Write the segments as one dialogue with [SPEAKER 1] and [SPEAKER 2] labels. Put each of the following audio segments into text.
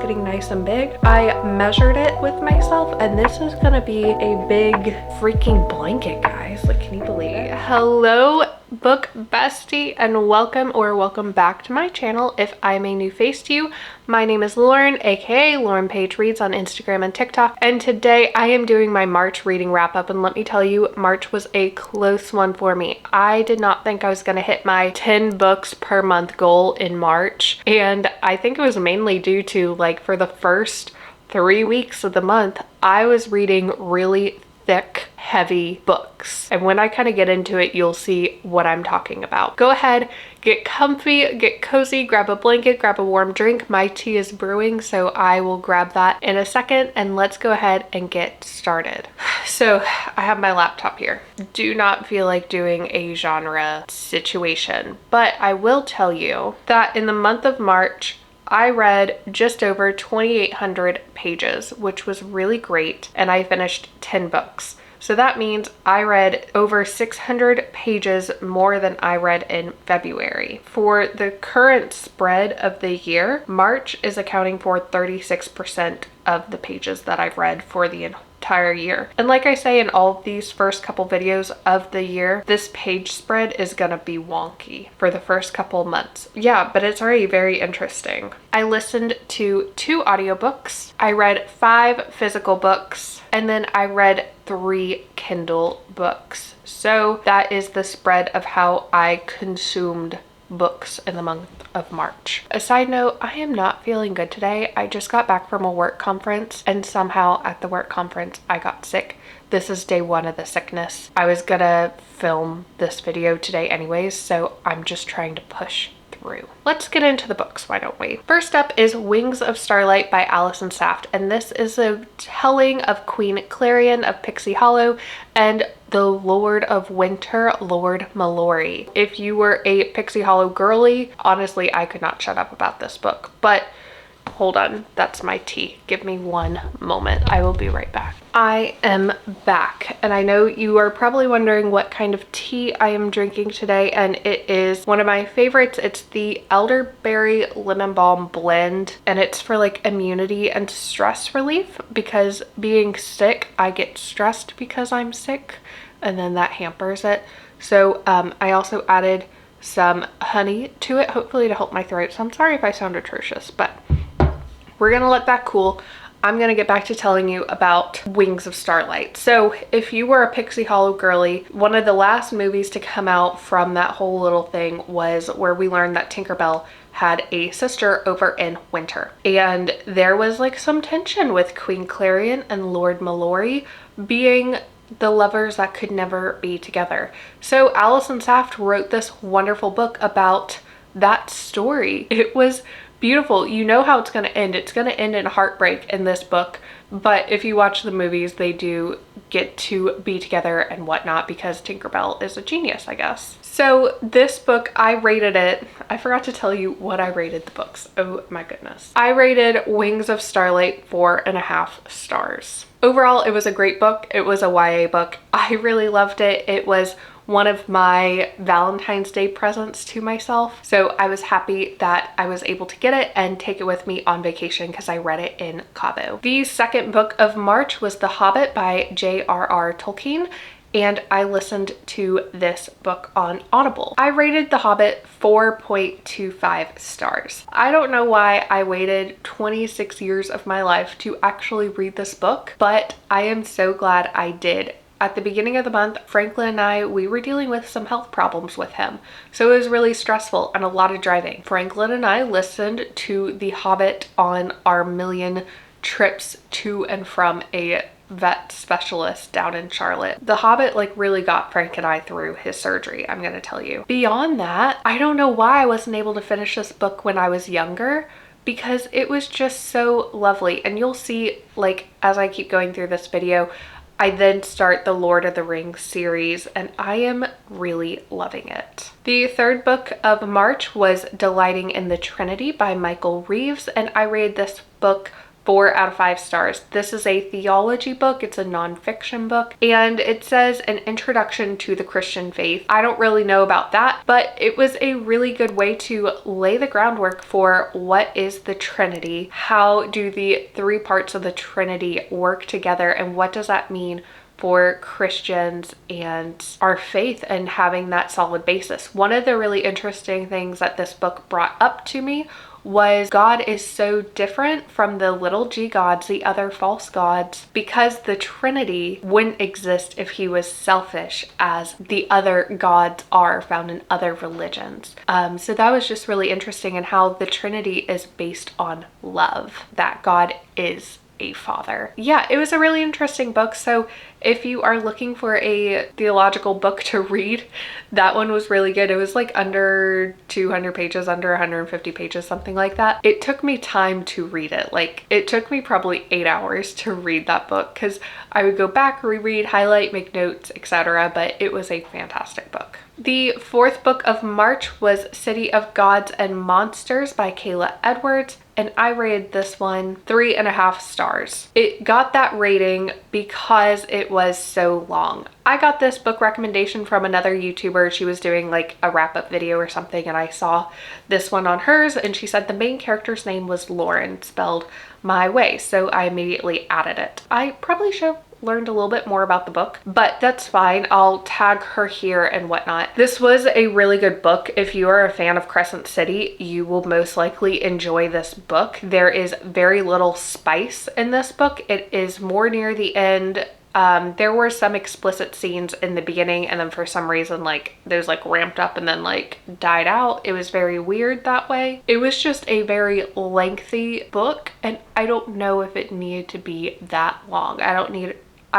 [SPEAKER 1] getting nice and big. I measured it with myself, and this is gonna be a big freaking blanket, guys. Like, can you believe it? Hello, book bestie, and welcome back to my channel. If I'm a new face to you, my name is Lauren, aka Lauren Page Reads on Instagram and TikTok, and today I am doing my March reading wrap up. And let me tell you, March was a close one for me. I did not think I was going to hit my 10 books per month goal in March, and I think it was mainly due to, like, for the first 3 weeks of the month I was reading really thick, heavy books. And when I kind of get into it, you'll see what I'm talking about. Go ahead, get comfy, get cozy, grab a blanket, grab a warm drink. My tea is brewing, so I will grab that in a second, and let's go ahead and get started. So I have my laptop here. Do not feel like doing a genre situation, but I will tell you that in the month of March, I read just over 2,800 pages, which was really great, and I finished 10 books. So that means I read over 600 pages more than I read in February. For the current spread of the year, March is accounting for 36% of the pages that I've read for the entire year. And like I say in all of these first couple videos of the year, this page spread is gonna be wonky for the first couple months. Yeah, but it's already very interesting. I listened to 2 audiobooks, I read 5 physical books, and then I read 3 Kindle books. So that is the spread of how I consumed books in the month of March. A side note, I am not feeling good today. I just got back from a work conference, and somehow at the work conference I got sick. This is day 1 of the sickness. I was gonna film this video today anyways, so I'm just trying to push through. Let's get into the books, why don't we? First up is Wings of Starlight by Allison Saft, and this is a telling of Queen Clarion of Pixie Hollow and the Lord of Winter, Lord Mallory. If you were a Pixie Hollow girly, honestly, I could not shut up about this book, but hold on, that's my tea. Give me one moment. I will be right back. I am back, and I know you are probably wondering what kind of tea I am drinking today, and it is one of my favorites. It's the elderberry lemon balm blend, and it's for like immunity and stress relief, because being sick, I get stressed because I'm sick, and then that hampers it. So I also added some honey to it, hopefully to help my throat. So I'm sorry if I sound atrocious, but we're gonna let that cool. I'm gonna get back to telling you about Wings of Starlight. So if you were a Pixie Hollow girly, one of the last movies to come out from that whole little thing was where we learned that Tinkerbell had a sister over in Winter. And there was like some tension with Queen Clarion and Lord Mallory being the lovers that could never be together. So Allison Saft wrote this wonderful book about that story. It was beautiful. You know how it's going to end. It's going to end in heartbreak in this book, but if you watch the movies, they do get to be together and whatnot because Tinkerbell is a genius, I guess. So this book, I rated it. I forgot to tell you what I rated the books. Oh my goodness. I rated Wings of Starlight 4.5 stars. Overall, it was a great book. It was a YA book. I really loved it. It was one of my Valentine's Day presents to myself. So I was happy that I was able to get it and take it with me on vacation because I read it in Cabo. The second book of March was The Hobbit by J.R.R. Tolkien, and I listened to this book on Audible. I rated The Hobbit 4.25 stars. I don't know why I waited 26 years of my life to actually read this book, but I am so glad I did. At the beginning of the month, Franklin and I, we were dealing with some health problems with him. So it was really stressful and a lot of driving. Franklin and I listened to The Hobbit on our million trips to and from a vet specialist down in Charlotte. The Hobbit like really got Frank and I through his surgery, I'm gonna tell you. Beyond that, I don't know why I wasn't able to finish this book when I was younger, because it was just so lovely. And you'll see, like, as I keep going through this video, I then start the Lord of the Rings series, and I am really loving it. The third book of March was Delighting in the Trinity by Michael Reeves, and I rated this book 4 out of 5 stars. This is a theology book. It's a nonfiction book, and it says an introduction to the Christian faith. I don't really know about that, but it was a really good way to lay the groundwork for what is the Trinity, how do the 3 parts of the Trinity work together, and what does that mean for Christians and our faith and having that solid basis. One of the really interesting things that this book brought up to me was God is so different from the little g gods, the other false gods, because the Trinity wouldn't exist if he was selfish as the other gods are found in other religions. So that was just really interesting, and how the Trinity is based on love, that God is a father. Yeah, it was a really interesting book. So if you are looking for a theological book to read, that one was really good. It was like under 200 pages, under 150 pages, something like that. It took me time to read it. Like, it took me probably 8 hours to read that book, because I would go back, reread, highlight, make notes, etc. But it was a fantastic book. The 4th book of March was City of Gods and Monsters by Kayla Edwards, and I rated this one 3.5 stars. It got that rating because it was so long. I got this book recommendation from another YouTuber. She was doing like a wrap-up video or something, and I saw this one on hers, and she said the main character's name was Lauren, spelled my way, so I immediately added it. I probably should have learned a little bit more about the book, but that's fine. I'll tag her here and whatnot. This was a really good book. If you are a fan of Crescent City, you will most likely enjoy this book. There is very little spice in this book. It is more near the end. There were some explicit scenes in the beginning, and then for some reason, like, those like ramped up and then like died out. It was very weird that way. It was just a very lengthy book, and I don't know if it needed to be that long. I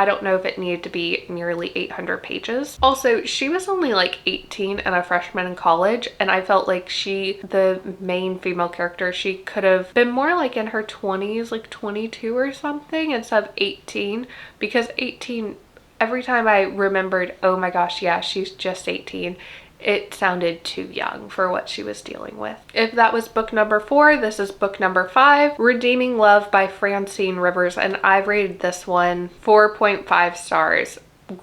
[SPEAKER 1] don't know if it needed to be nearly 800 pages. Also, she was only like 18 and a freshman in college, and I felt like the main female character, she could have been more like in her 20s, like 22 or something, instead of 18, because 18, every time I remembered, oh my gosh, yeah, she's just 18, it sounded too young for what she was dealing with. If that was book number 4, this is book number 5, Redeeming Love by Francine Rivers, and I rated this one 4.5 stars.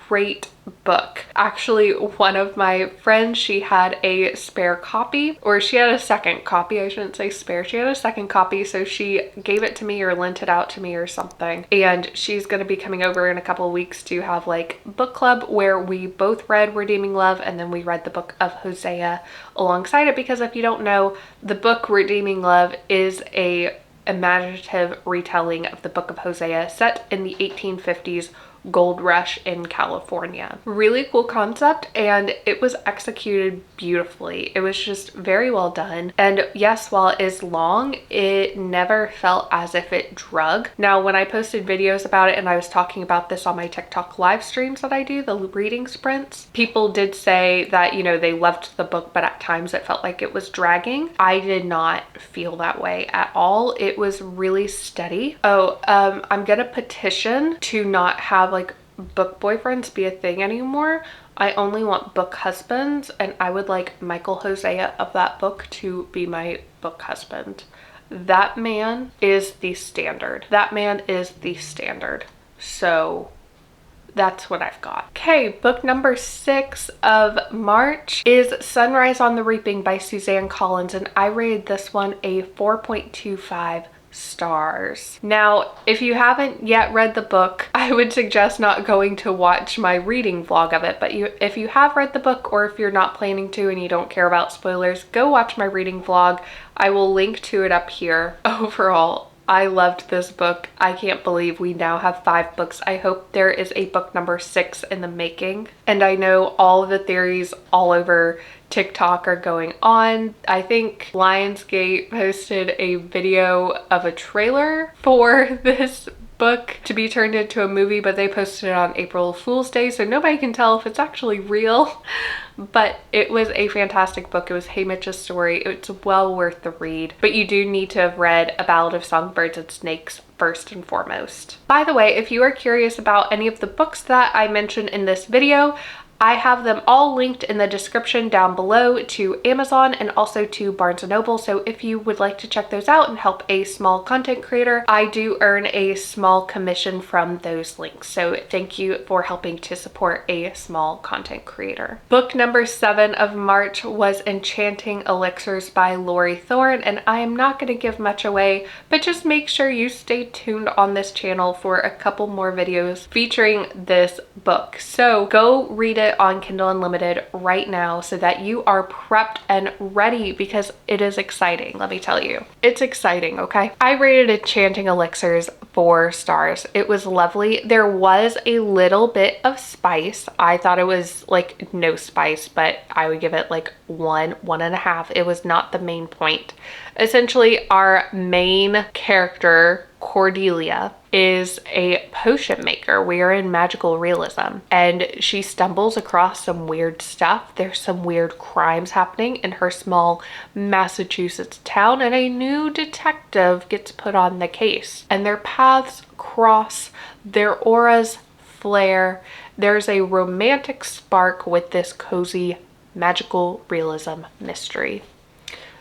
[SPEAKER 1] Great book. Actually, one of my friends, she had a spare copy, or she had a second copy, I shouldn't say spare, she had a second copy, so she gave it to me or lent it out to me or something, and she's going to be coming over in a couple of weeks to have like book club where we both read Redeeming Love, and then we read the book of Hosea alongside it, because if you don't know, the book Redeeming Love is a imaginative retelling of the book of Hosea set in the 1850s gold rush in California. Really cool concept, and it was executed beautifully. It was just very well done, and yes, while it is long, it never felt as if it drug. Now, when I posted videos about it, and I was talking about this on my TikTok live streams that I do, the reading sprints, people did say that, you know, they loved the book, but at times it felt like it was dragging. I did not feel that way at all. It was really steady. I'm gonna petition to not have like book boyfriends be a thing anymore. I only want book husbands, and I would like Michael Hosea of that book to be my book husband. That man is the standard. That man is the standard. So that's what I've got. Okay, book number 6 of March is Sunrise on the Reaping by Suzanne Collins, and I rated this one a 4.25 stars. Now, if you haven't yet read the book, I would suggest not going to watch my reading vlog of it, but if you have read the book, or if you're not planning to and you don't care about spoilers, go watch my reading vlog. I will link to it up here. Overall, I loved this book. I can't believe we now have 5 books. I hope there is a book number 6 in the making. And I know all of the theories all over TikTok are going on. I think Lionsgate posted a video of a trailer for this book to be turned into a movie, but they posted it on April Fool's Day, so nobody can tell if it's actually real. But it was a fantastic book. It was Haymitch's story. It's well worth the read, but you do need to have read A Ballad of Songbirds and Snakes first and foremost. By the way, if you are curious about any of the books that I mentioned in this video, I have them all linked in the description down below to Amazon and also to Barnes & Noble. So if you would like to check those out and help a small content creator, I do earn a small commission from those links. So thank you for helping to support a small content creator. Book number 7 of March was Enchanting Elixirs by Lori Thorne, and I am not going to give much away, but just make sure you stay tuned on this channel for a couple more videos featuring this book. So go read it on Kindle Unlimited right now so that you are prepped and ready, because it is exciting. Let me tell you, it's exciting. Okay, I rated Enchanting Elixirs 4 stars. It was lovely. There was a little bit of spice. I thought it was like no spice, but I would give it like 1.5. It was not the main point. Essentially, our main character, Cordelia, is a potion maker. We are in magical realism, and she stumbles across some weird stuff. There's some weird crimes happening in her small Massachusetts town, and a new detective gets put on the case, and their paths cross, their auras flare. There's a romantic spark with this cozy magical realism mystery.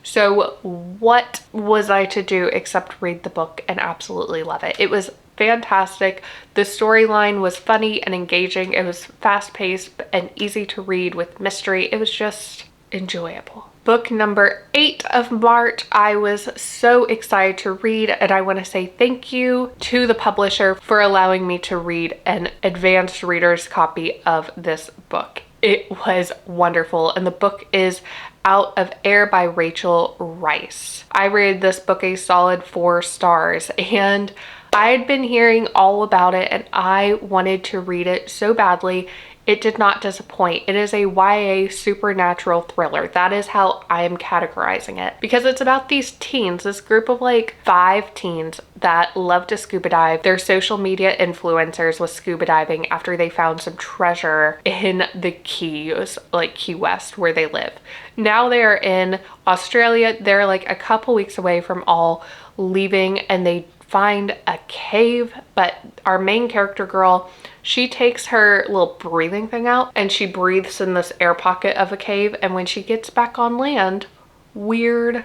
[SPEAKER 1] So what was I to do except read the book and absolutely love it? It was fantastic. The storyline was funny and engaging. It was fast-paced and easy to read with mystery. It was just enjoyable. Book number 8 of March, I was so excited to read, and I want to say thank you to the publisher for allowing me to read an advanced reader's copy of this book. It was wonderful, and the book is Out of Air by Rachel Rice. I rated this book a solid 4 stars, and I had been hearing all about it and I wanted to read it so badly. It did not disappoint. It is a YA supernatural thriller. That is how I am categorizing it, because it's about these teens, this group of like 5 teens that love to scuba dive. They're social media influencers with scuba diving after they found some treasure in the Keys, like Key West, where they live. Now they are in Australia. They're like a couple weeks away from all leaving, and they find a cave, but our main character girl, she takes her little breathing thing out and she breathes in this air pocket of a cave, and when she gets back on land, weird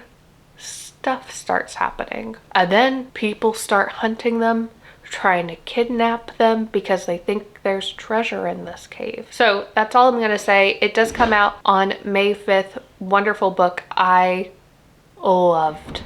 [SPEAKER 1] stuff starts happening. And then people start hunting them, trying to kidnap them because they think there's treasure in this cave. So that's all I'm gonna say. It does come out on May 5th. Wonderful book. I loved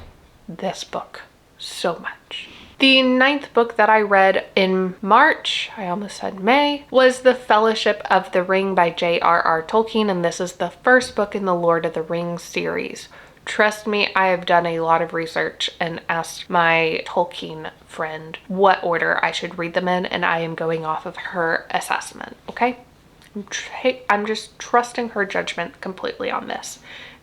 [SPEAKER 1] this book so much. The 9th book that I read in March, I almost said May, was The Fellowship of the Ring by J.R.R. Tolkien, and this is the first book in the Lord of the Rings series. Trust me, I have done a lot of research and asked my Tolkien friend what order I should read them in, and I am going off of her assessment, okay? I'm just trusting her judgment completely on this.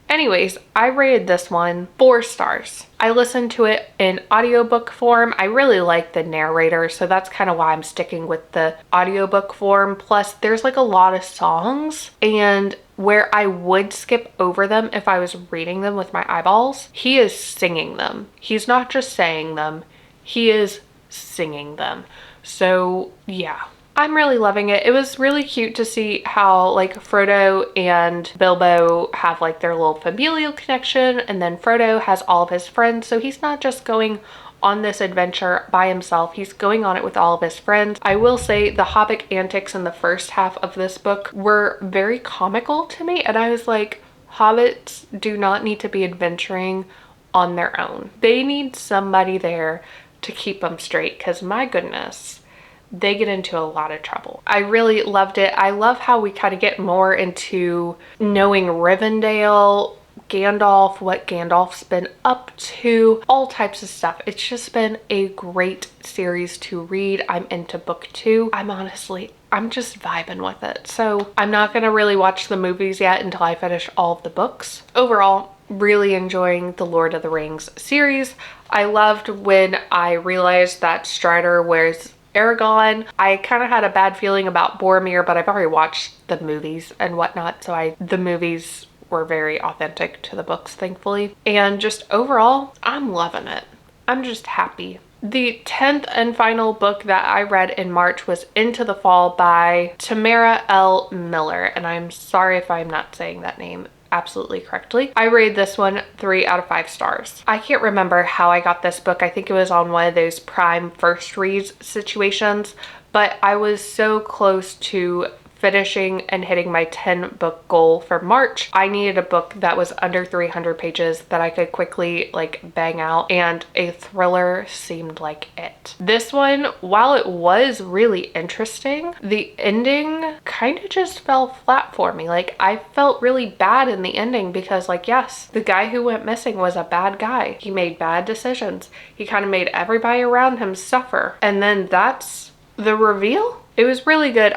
[SPEAKER 1] Anyways, I rated this one 4 stars. I listened to it in audiobook form. I really like the narrator, so that's kind of why I'm sticking with the audiobook form. Plus, there's like a lot of songs, and where I would skip over them if I was reading them with my eyeballs, he is singing them. He's not just saying them, he is singing them. So yeah, I'm really loving it. It was really cute to see how like Frodo and Bilbo have like their little familial connection, and then Frodo has all of his friends, so he's not just going on this adventure by himself, he's going on it with all of his friends. I will say the Hobbit antics in the first half of this book were very comical to me, and I was like, hobbits do not need to be adventuring on their own. They need somebody there to keep them straight, because my goodness, they get into a lot of trouble. I really loved it. I love how we kind of get more into knowing Rivendell, Gandalf, what Gandalf's been up to, all types of stuff. It's just been a great series to read. I'm into book 2. I'm just vibing with it. So I'm not gonna really watch the movies yet until I finish all of the books. Overall, really enjoying the Lord of the Rings series. I loved when I realized that Strider wears Aragorn. I kind of had a bad feeling about Boromir, but I've already watched the movies and whatnot, so the movies were very authentic to the books, thankfully. And just overall, I'm loving it. I'm just happy. The 10th and final book that I read in March was Into the Fall by Tamara L. Miller, and I'm sorry if I'm not saying that name absolutely correctly. I rated this one 3 out of 5 stars. I can't remember how I got this book. I think it was on one of those Prime first reads situations, but I was so close to finishing and hitting my 10 book goal for March. I needed a book that was under 300 pages that I could quickly like bang out, and a thriller seemed like it. This one, while it was really interesting, the ending kind of just fell flat for me. Like, I felt really bad in the ending because, like, yes, the guy who went missing was a bad guy. He made bad decisions. He kind of made everybody around him suffer. And then that's the reveal. It was really good.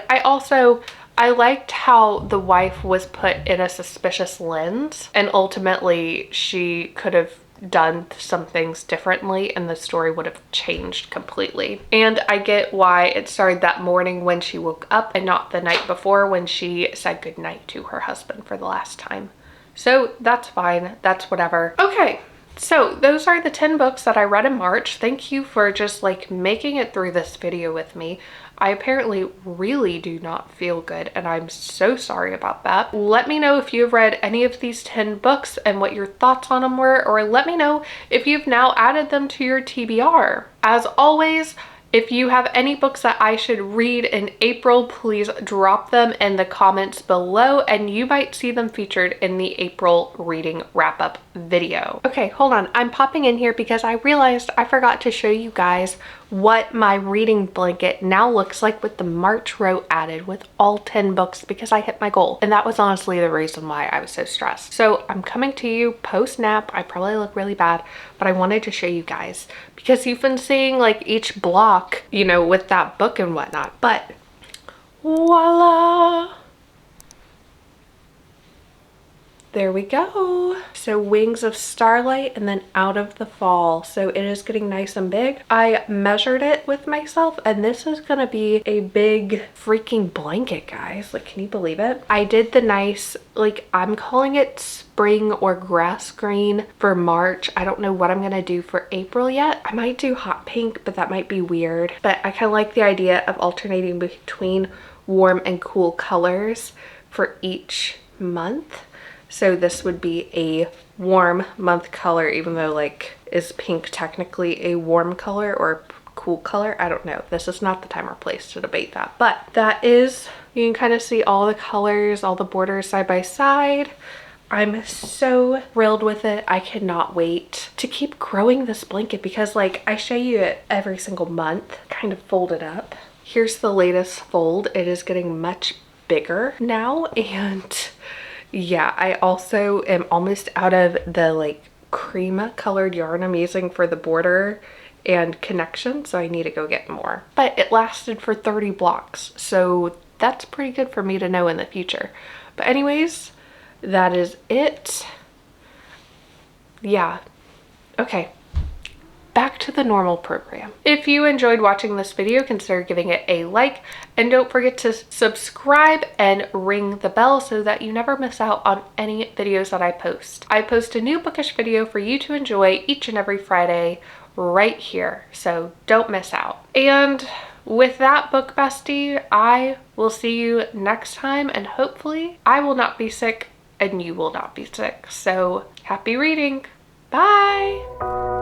[SPEAKER 1] I liked how the wife was put in a suspicious lens, and ultimately she could have done some things differently and the story would have changed completely. And I get why it started that morning when she woke up and not the night before when she said goodnight to her husband for the last time. So that's fine. That's whatever. Okay. So those are the 10 books that I read in March. Thank you for just like making it through this video with me. I apparently really do not feel good, and I'm so sorry about that. Let me know if you've read any of these 10 books and what your thoughts on them were, or let me know if you've now added them to your TBR. As always, if you have any books that I should read in April, please drop them in the comments below and you might see them featured in the April reading wrap-up video. Okay, hold on. I'm popping in here because I realized I forgot to show you guys what my reading blanket now looks like with the March row added with all 10 books because I hit my goal. And that was honestly the reason why I was so stressed. So I'm coming to you post-nap. I probably look really bad, but I wanted to show you guys because you've been seeing like each block, you know, with that book and whatnot. But voila! There we go. So Wings of Starlight and then Out of the Fall. So it is getting nice and big. I measured it with myself and this is gonna be a big freaking blanket, guys. Like, can you believe it? I did the nice, like, I'm calling it spring or grass green for March. I don't know what I'm gonna do for April yet. I might do hot pink, but that might be weird. But I kind of like the idea of alternating between warm and cool colors for each month. So this would be a warm month color, even though, like, is pink technically a warm color or cool color? I don't know. This is not the time or place to debate that. But that is, you can kind of see all the colors, all the borders side by side. I'm so thrilled with it. I cannot wait to keep growing this blanket because, like, I show you it every single month, kind of fold it up. Here's the latest fold. It is getting much bigger now, and yeah, I also am almost out of the like cream colored yarn I'm using for the border and connection, so I need to go get more. But it lasted for 30 blocks, so that's pretty good for me to know in the future. But anyways, that is it. Yeah, okay. Back to the normal program. If you enjoyed watching this video, consider giving it a like, and don't forget to subscribe and ring the bell so that you never miss out on any videos that I post. I post a new bookish video for you to enjoy each and every Friday right here, so don't miss out. And with that, book bestie, I will see you next time, and hopefully I will not be sick and you will not be sick. So happy reading. Bye.